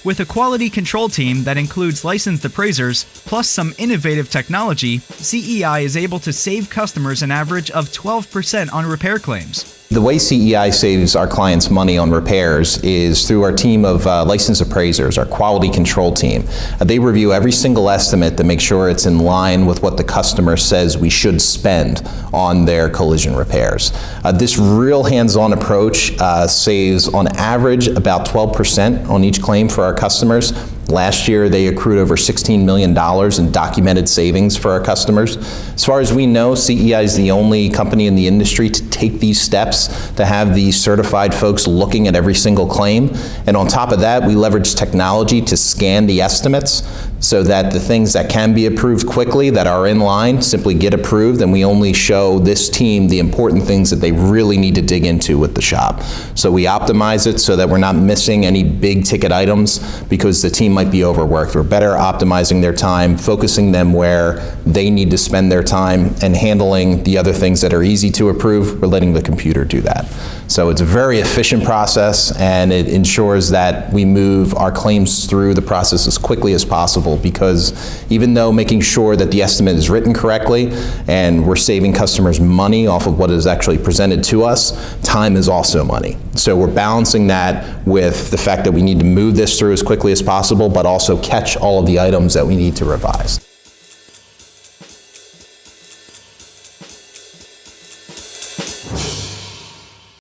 With a quality control team that includes licensed appraisers, plus some innovative technology, CEI is able to save customers an average of 12% on repair claims. The way CEI saves our clients money on repairs is through our team of licensed appraisers, our quality control team. They review every single estimate to make sure it's in line with what the customer says we should spend on their collision repairs. This real hands-on approach saves on average about 12% on each claim for our customers. Last year, they accrued over $16 million in documented savings for our customers. As far as we know, CEI is the only company in the industry to take these steps, to have these certified folks looking at every single claim. And on top of that, we leverage technology to scan the estimates so that the things that can be approved quickly, that are in line, simply get approved, and we only show this team the important things that they really need to dig into with the shop. So we optimize it so that we're not missing any big ticket items because the team might be overworked. We're better optimizing their time, focusing them where they need to spend their time, and handling the other things that are easy to approve. We're letting the computer do that. So it's a very efficient process, and it ensures that we move our claims through the process as quickly as possible, because even though making sure that the estimate is written correctly and we're saving customers money off of what is actually presented to us, time is also money. So we're balancing that with the fact that we need to move this through as quickly as possible, but also catch all of the items that we need to revise.